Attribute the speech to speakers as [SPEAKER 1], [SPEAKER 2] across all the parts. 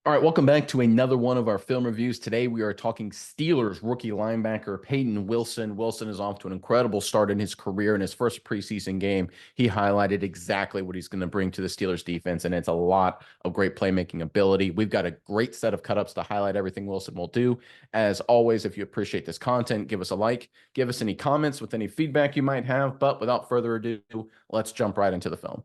[SPEAKER 1] All right, welcome back to another one of our film reviews. Today we are talking Steelers rookie linebacker Payton Wilson. Wilson is off to an incredible start in his career. In his first preseason game, he highlighted exactly what he's going to bring to the Steelers defense, and it's a lot of great playmaking ability. We've got a great set of cut-ups to highlight everything Wilson will do. As always, if you appreciate this content, give us a like, give us any comments with any feedback you might have. But without further ado, let's jump right into the film.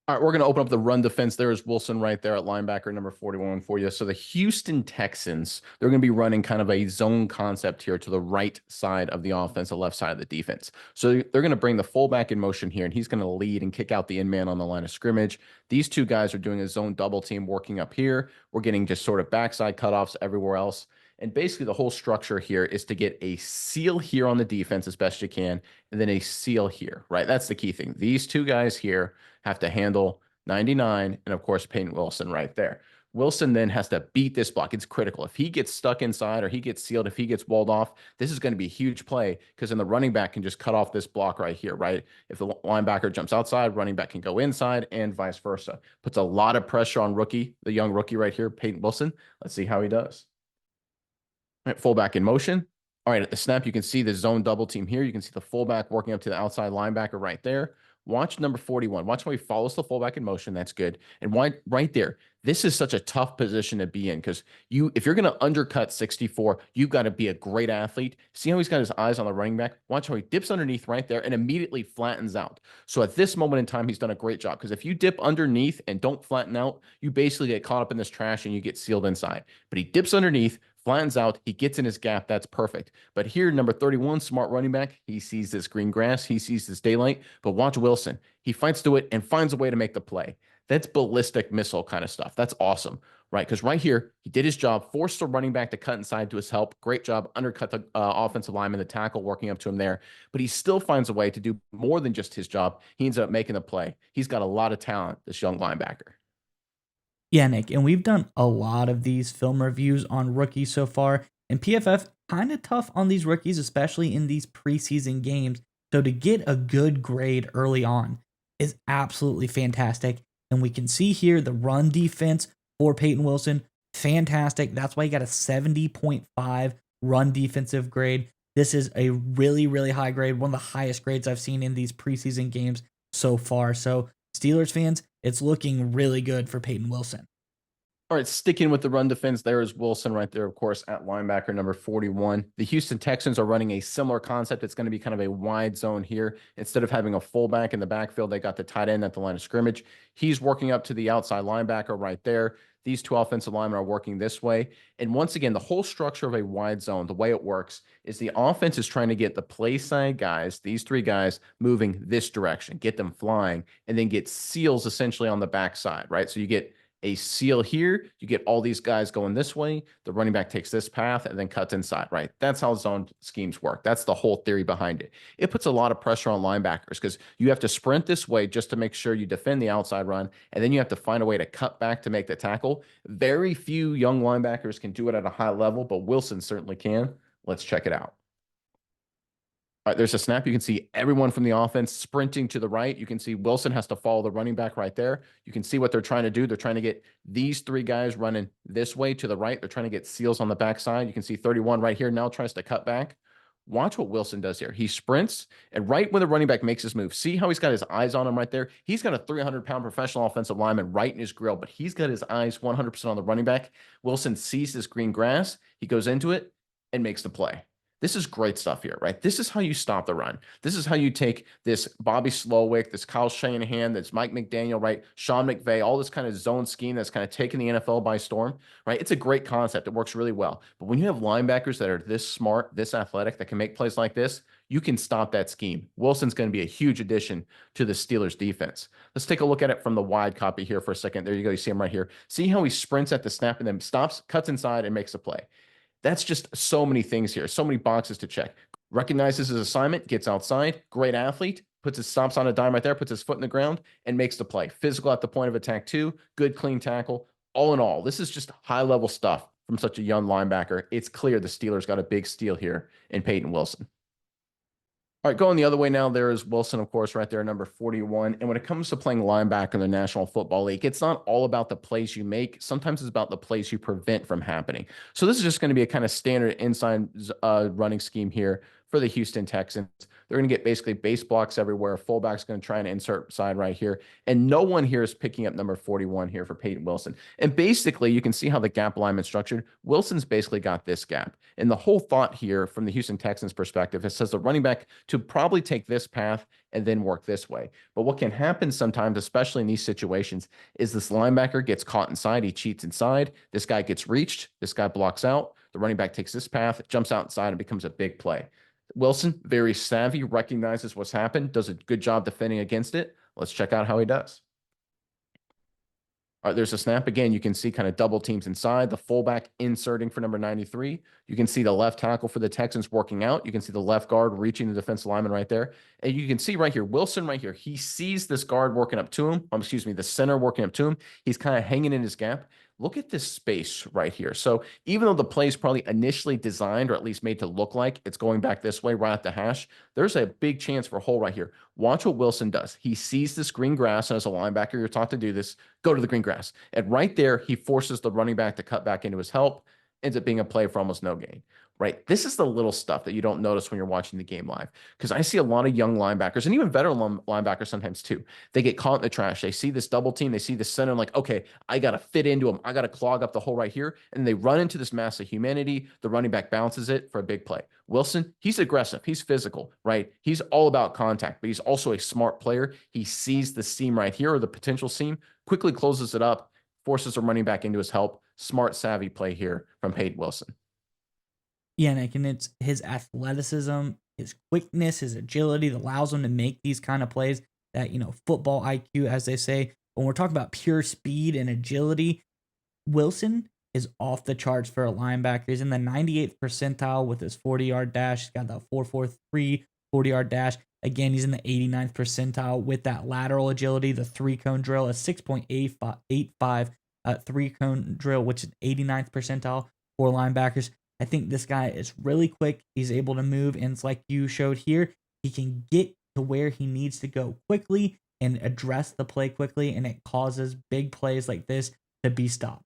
[SPEAKER 1] All right, we're going to open up the run defense. There's Wilson right there at linebacker number 41 for you. So the Houston Texans, they're going to be running kind of a zone concept here to the right side of the offense, the left side of the defense. So they're going to bring the fullback in motion here, and he's going to lead and kick out the in-man on the line of scrimmage. These two guys are doing a zone double team working up here. We're getting just sort of backside cutoffs everywhere else. And basically the whole structure here is to get a seal here on the defense as best you can, and then a seal here, right? That's the key thing. These two guys here have to handle 99, and of course, Payton Wilson right there. Wilson then has to beat this block. It's critical. If he gets stuck inside or he gets sealed, if he gets walled off, this is going to be a huge play because then the running back can just cut off this block right here, right? If the linebacker jumps outside, running back can go inside and vice versa. Puts a lot of pressure on the young rookie right here, Payton Wilson. Let's see how he does. All right, fullback in motion. All right, at the snap, you can see the zone double team here. You can see the fullback working up to the outside linebacker right there. Watch number 41. Watch how he follows the fullback in motion. That's good. And why right there, this is such a tough position to be in because if you're going to undercut 64, you've got to be a great athlete. See how he's got his eyes on the running back? Watch how he dips underneath right there and immediately flattens out. So at this moment in time, he's done a great job because if you dip underneath and don't flatten out, you basically get caught up in this trash and you get sealed inside. But he dips underneath, flattens out, he gets in his gap. That's perfect. But here, number 31, smart running back, he sees this green grass, he sees this daylight. But watch Wilson. He fights through it and finds a way to make the play. That's ballistic missile kind of stuff. That's awesome, right? Because right here, he did his job, forced the running back to cut inside to his help. Great job, undercut the offensive lineman, the tackle, working up to him there. But he still finds a way to do more than just his job. He ends up making the play. He's got a lot of talent, this young linebacker.
[SPEAKER 2] Yeah, Nick, and we've done a lot of these film reviews on rookies so far, and PFF kind of tough on these rookies, especially in these preseason games. So to get a good grade early on is absolutely fantastic. And we can see here the run defense for Payton Wilson, fantastic. That's why he got a 70.5 run defensive grade. This is a really, really high grade, one of the highest grades I've seen in these preseason games so far. So Steelers fans, it's looking really good for Payton Wilson.
[SPEAKER 1] All right, sticking with the run defense, there is Wilson right there, of course, at linebacker number 41. The Houston Texans are running a similar concept. It's going to be kind of a wide zone here. Instead of having a fullback in the backfield, they got the tight end at the line of scrimmage. He's working up to the outside linebacker right there. These two offensive linemen are working this way. And once again, the whole structure of a wide zone, the way it works is the offense is trying to get the play side guys, these three guys, moving this direction, get them flying, and then get seals essentially on the backside, right? So you get a seal here, you get all these guys going this way, the running back takes this path and then cuts inside, right? That's how zone schemes work. That's the whole theory behind it. It puts a lot of pressure on linebackers because you have to sprint this way just to make sure you defend the outside run, and then you have to find a way to cut back to make the tackle. Very few young linebackers can do it at a high level, but Wilson certainly can. Let's check it out. All right, there's a snap. You can see everyone from the offense sprinting to the right. You can see Wilson has to follow the running back right there. You can see what they're trying to do. They're trying to get these three guys running this way to the right. They're trying to get seals on the backside. You can see 31 right here now tries to cut back. Watch what Wilson does here. He sprints, and right when the running back makes his move, see how he's got his eyes on him right there? He's got a 300-pound professional offensive lineman right in his grill, but he's got his eyes 100% on the running back. Wilson sees this green grass. He goes into it and makes the play. This is great stuff here, right? This is how you stop the run. This is how you take this Bobby Slowick, this Kyle Shanahan, this Mike McDaniel, right? Sean McVay, all this kind of zone scheme that's kind of taken the NFL by storm, right? It's a great concept. It works really well. But when you have linebackers that are this smart, this athletic, that can make plays like this, you can stop that scheme. Wilson's going to be a huge addition to the Steelers defense. Let's take a look at it from the wide copy here for a second. There you go. You see him right here. See how he sprints at the snap and then stops, cuts inside, and makes a play. That's just so many things here, so many boxes to check. Recognizes his assignment, gets outside, great athlete, puts his stops on a dime right there, puts his foot in the ground, and makes the play. Physical at the point of attack too, good clean tackle. All in all, this is just high-level stuff from such a young linebacker. It's clear the Steelers got a big steal here in Payton Wilson. All right, going the other way now, there is Wilson, of course, right there, number 41. And when it comes to playing linebacker in the National Football League, it's not all about the plays you make. Sometimes it's about the plays you prevent from happening. So this is just going to be a kind of standard inside running scheme here for the Houston Texans. They're going to get basically base blocks everywhere. Fullback's going to try and insert side right here. And no one here is picking up number 41 here for Payton Wilson. And basically, you can see how the gap alignment structured. Wilson's basically got this gap. And the whole thought here from the Houston Texans perspective, it says the running back to probably take this path and then work this way. But what can happen sometimes, especially in these situations, is this linebacker gets caught inside. He cheats inside. This guy gets reached. This guy blocks out. The running back takes this path, jumps outside, and becomes a big play. Wilson, very savvy, recognizes what's happened, does a good job defending against it. Let's check out how he does. All right, there's a snap again. You can see kind of double teams inside, the fullback inserting for number 93. You can see the left tackle for the Texans working out. You can see the left guard reaching the defensive lineman right there. And you can see right here, Wilson right here, he sees this guard working up to him. Excuse me, the center working up to him. He's kind of hanging in his gap. Look at this space right here. So even though the play is probably initially designed or at least made to look like it's going back this way right at the hash, there's a big chance for a hole right here. Watch what Wilson does. He sees this green grass, and as a linebacker, you're taught to do this. Go to the green grass. And right there, he forces the running back to cut back into his help. Ends up being a play for almost no gain. Right? This is the little stuff that you don't notice when you're watching the game live. Because I see a lot of young linebackers and even veteran linebackers sometimes too. They get caught in the trash. They see this double team. They see the center. Like, okay, I got to fit into him. I got to clog up the hole right here. And they run into this mass of humanity. The running back bounces it for a big play. Wilson, he's aggressive. He's physical, right? He's all about contact, but he's also a smart player. He sees the seam right here or the potential seam, quickly closes it up, forces the running back into his help. Smart, savvy play here from Payton Wilson.
[SPEAKER 2] Yeah, Nick, and it's his athleticism, his quickness, his agility that allows him to make these kind of plays that, football IQ, as they say. When we're talking about pure speed and agility, Wilson is off the charts for a linebacker. He's in the 98th percentile with his 40-yard dash. He's got the 4.43 40-yard dash. Again, he's in the 89th percentile with that lateral agility, the three-cone drill, a 6.85 three-cone drill, which is 89th percentile for linebackers. I think this guy is really quick. He's able to move, and it's like you showed here. He can get to where he needs to go quickly and address the play quickly, and it causes big plays like this to be stopped.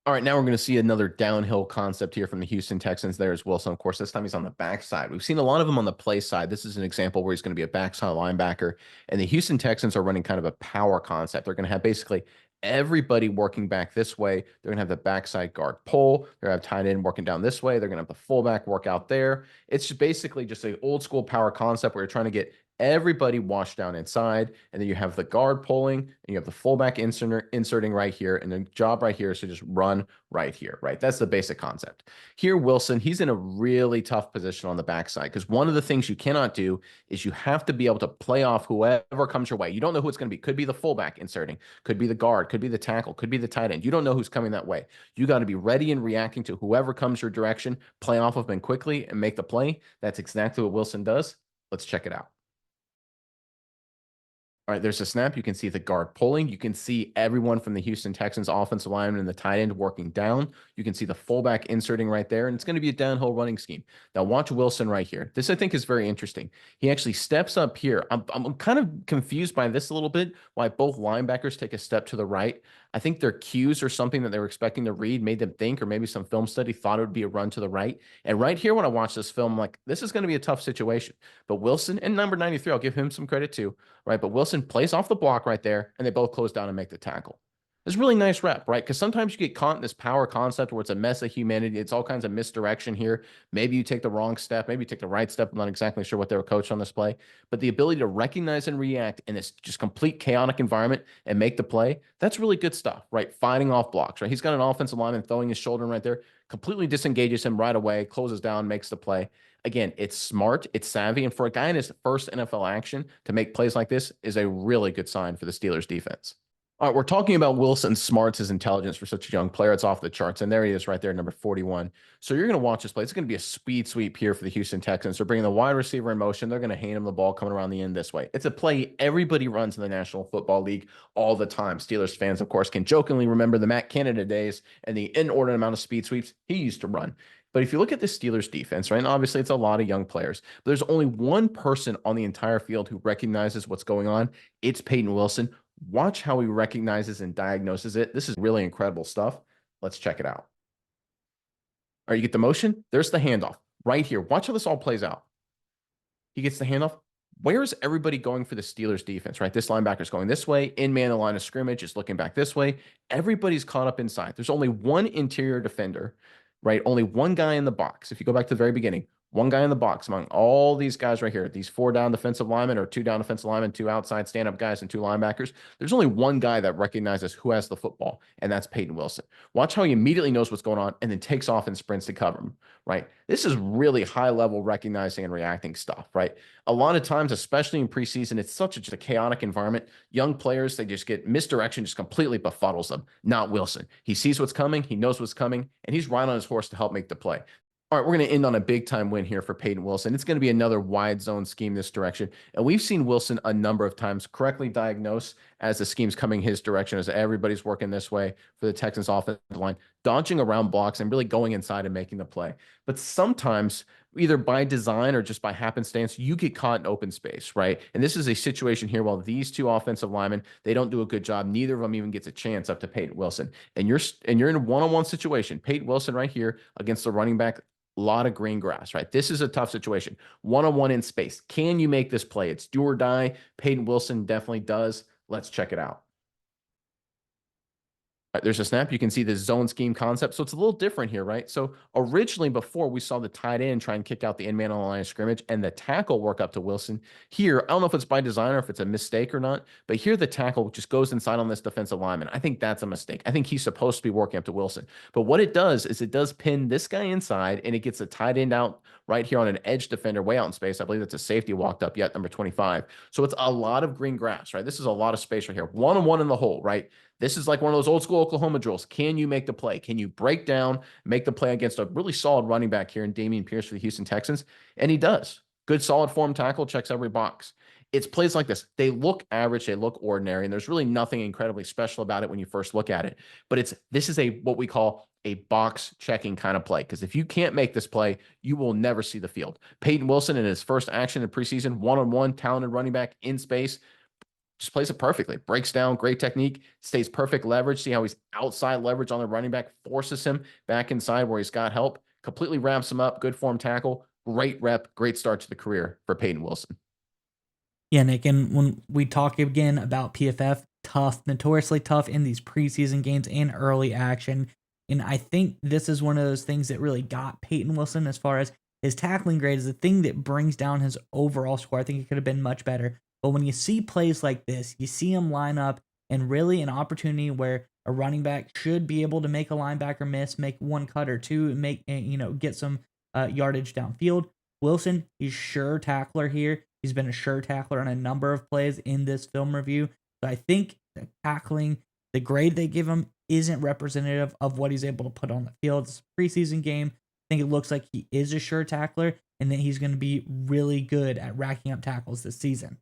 [SPEAKER 1] All right, now we're going to see another downhill concept here from the Houston Texans. There's Wilson. Of course, this time he's on the backside. We've seen a lot of them on the play side. This is an example where he's going to be a backside linebacker, and the Houston Texans are running kind of a power concept. They're going to have basically everybody working back this way. They're going to have the backside guard pull. They're going to have tight end working down this way. They're going to have the fullback work out there. It's basically just an old school power concept where you're trying to get everybody washed down inside, and then you have the guard pulling, and you have the fullback inserting right here, and the job right here is to just run right here, right? That's the basic concept. Here, Wilson, he's in a really tough position on the backside because one of the things you cannot do is you have to be able to play off whoever comes your way. You don't know who it's going to be. Could be the fullback inserting, could be the guard, could be the tackle, could be the tight end. You don't know who's coming that way. You got to be ready and reacting to whoever comes your direction, play off of them quickly and make the play. That's exactly what Wilson does. Let's check it out. All right, there's a snap. You can see the guard pulling. You can see everyone from the Houston Texans offensive lineman and the tight end working down. You can see the fullback inserting right there, and it's going to be a downhill running scheme. Now watch Wilson right here. This, I think, is very interesting. He actually steps up here. I'm kind of confused by this a little bit, why both linebackers take a step to the right. I think their cues or something that they were expecting to read made them think, or maybe some film study thought it would be a run to the right. And right here, when I watch this film, like, this is going to be a tough situation. But Wilson and number 93, I'll give him some credit too, right? But Wilson plays off the block right there, and they both close down and make the tackle. It's a really nice rep, right? Because sometimes you get caught in this power concept where it's a mess of humanity. It's all kinds of misdirection here. Maybe you take the wrong step. Maybe you take the right step. I'm not exactly sure what they were coached on this play. But the ability to recognize and react in this just complete chaotic environment and make the play, that's really good stuff, right? Fighting off blocks, right? He's got an offensive lineman throwing his shoulder in right there, completely disengages him right away, closes down, makes the play. Again, it's smart, it's savvy, and for a guy in his first NFL action to make plays like this is a really good sign for the Steelers defense. All right, we're talking about Wilson's smarts, his intelligence for such a young player. It's off the charts, and there he is right there, number 41. So you're going to watch this play. It's going to be a speed sweep here for the Houston Texans. They're bringing the wide receiver in motion. They're going to hand him the ball coming around the end this way. It's a play everybody runs in the National Football League all the time. Steelers fans, of course, can jokingly remember the Matt Canada days and the inordinate amount of speed sweeps he used to run. But if you look at the Steelers defense, right, and obviously it's a lot of young players, but there's only one person on the entire field who recognizes what's going on. It's Payton Wilson. Watch how he recognizes and diagnoses it. This is really incredible stuff. Let's check it out. All right, you get the motion. There's the handoff right here. Watch how this all plays out. He gets the handoff. Where's everybody going for the Steelers defense, right? This linebacker's going this way. In man, the line of scrimmage is looking back this way. Everybody's caught up inside. There's only one interior defender, right? Only one guy in the box. If you go back to the very beginning, one guy in the box among all these guys right here, these 4 down defensive linemen or 2 down defensive linemen, 2 outside stand-up guys, and 2 linebackers. There's only one guy that recognizes who has the football, and that's Payton Wilson. Watch how he immediately knows what's going on and then takes off and sprints to cover him, right? This is really high-level recognizing and reacting stuff, right? A lot of times, especially in preseason, it's such a chaotic environment. Young players, they just get misdirection, just completely befuddles them. Not Wilson. He sees what's coming, he knows what's coming, and he's right on his horse to help make the play. All right, we're going to end on a big-time win here for Payton Wilson. It's going to be another wide zone scheme this direction. And we've seen Wilson a number of times correctly diagnose as the scheme's coming his direction, as everybody's working this way for the Texans offensive line, dodging around blocks and really going inside and making the play. But sometimes, either by design or just by happenstance, you get caught in open space, right? And this is a situation here while these 2 offensive linemen, they don't do a good job. Neither of them even gets a chance up to Payton Wilson. And you're in a one-on-one situation. Payton Wilson right here against the running back, a lot of green grass, right? This is a tough situation. One-on-one in space. Can you make this play? It's do or die. Payton Wilson definitely does. Let's check it out. Right, there's a snap. You can see the zone scheme concept. So it's a little different here, right? So originally, before we saw the tight end try and kick out the end man on the line of scrimmage and the tackle work up to Wilson. Here, I don't know if it's by design or if it's a mistake or not, but here the tackle just goes inside on this defensive lineman. I think that's a mistake. I think he's supposed to be working up to Wilson. But what it does is it does pin this guy inside and it gets the tight end out right here on an edge defender way out in space. I believe that's a safety walked up yet, number 25. So it's a lot of green grass, right? This is a lot of space right here. One-on-one in the hole, right? This is like one of those old school Oklahoma drills. Can you make the play? Can you break down, make the play against a really solid running back here in Dameon Pierce for the Houston Texans? And he does. Good solid form tackle, checks every box. It's plays like this. They look average, they look ordinary, and there's really nothing incredibly special about it when you first look at it. But this is what we call a box checking kind of play. Because if you can't make this play, you will never see the field. Payton Wilson in his first action in preseason, one-on-one, talented running back in space, just plays it perfectly. Breaks down, great technique, stays perfect leverage. See how he's outside leverage on the running back, forces him back inside where he's got help, completely ramps him up, good form tackle, great rep, great start to the career for Payton Wilson.
[SPEAKER 2] Yeah, Nick, and when we talk again about PFF, tough, notoriously tough in these preseason games and early action. And I think this is one of those things that really got Payton Wilson as far as his tackling grade is the thing that brings down his overall score. I think it could have been much better. But when you see plays like this, you see him line up and really an opportunity where a running back should be able to make a linebacker miss, make one cut or two, and get some yardage downfield. Wilson, he's sure tackler here. He's been a sure tackler on a number of plays in this film review. So I think the tackling, the grade they give him isn't representative of what he's able to put on the field. It's a preseason game. I think it looks like he is a sure tackler and that he's going to be really good at racking up tackles this season.